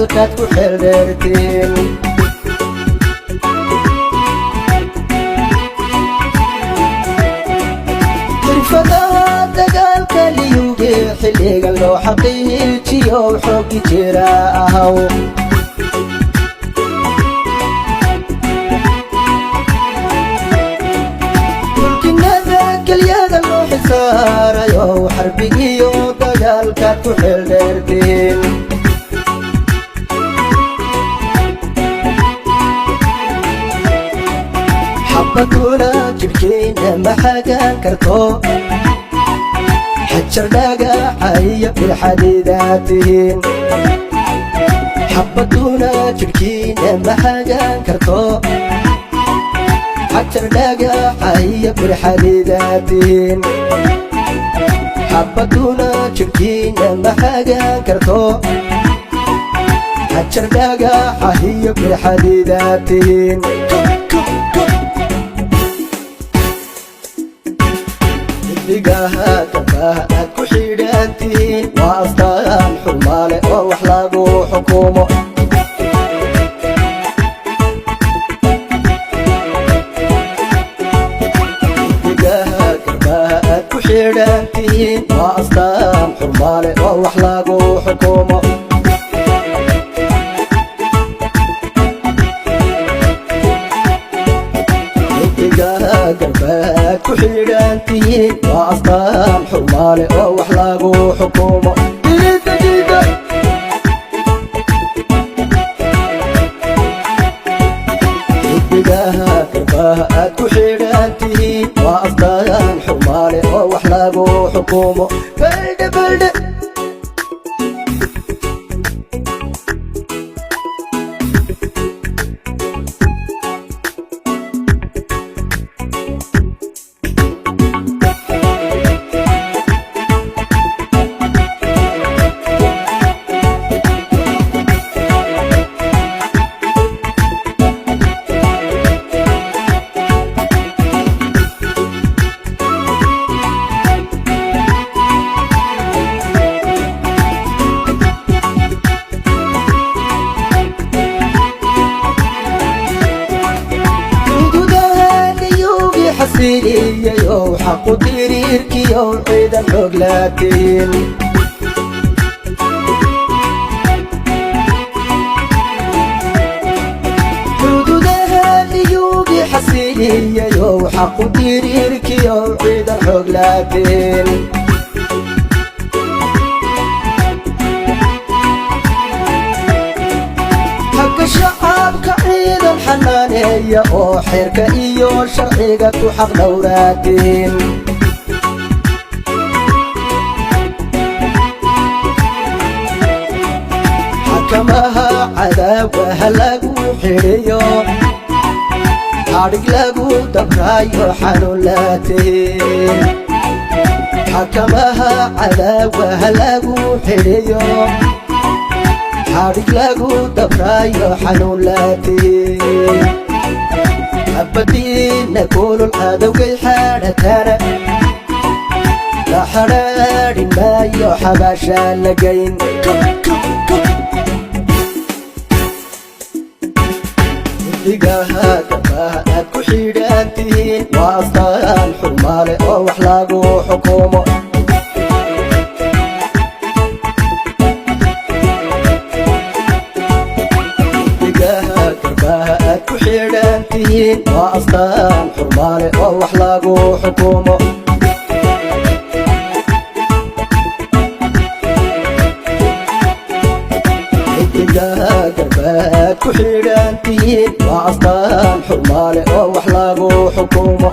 dagaalkaad ku xeeldheertiin xirfadaha dagaalka liyuge xilliga loo xaqiijiyo xoogi jira ahaw mulkinada kelyada loo xisaarayo xarbigiyo dagaalkaad ku xeeldheertiin xabaduna jidhkiina ma xagaan karto xajar dhagaxaya bilxadiidaad tihiin xabaduna jidhkiina ma xagaan karto xajar dhagaxaya bilxadiidaad tihiin xabaduna jidhkiina ma xagaan karto xajar dhagaxaya bilxadiidaad tihiin digaha gabdhaha aad ku xidhantihiin waa astaan xurmaale oo wax lagu xukumo digaha gabdhaha aad ku xidhantihiin waa astaan xurmaale oo wax lagu xukumo garbaad ku xidhantihiin waa astaan xurmaale oo wax lagu xukumo xidigaha garbaha aad ku xidhantihiin waa astaan xurmaale oo wax lagu xukumo baldhe baldhe xasiliyayow xaqu diriirkiyow ciidan xoog laatiin xuduudaha liyuugi xasiliyayow xaqu diriirkiyow ciidan xoog laatiin shacabka ciidan xanaaneeya oo xeerka iyo sharciga ku xaq dhowraatiin xakamaha cadaawaha lagu xidhiyo xadhig lagu dabraayo xanuun laatiin xakamaha cadaawaha lagu xidhiyo xadhig lagu dabraayo xanuun laatiin xabadiina kulul cadowgay xadhatana la xadhaadhin maayo xabaashaan la gayn digaha gabdhaha aad ku xidhantihiin waa astaan xurmaale oo wax lagu xukumo aad ku xidhantihiin waa astaan xurmaale oo wax lagu xukumo xidigaha garbaad ku xidhantihiin waa astaan xurmaale oo wax lagu xukumo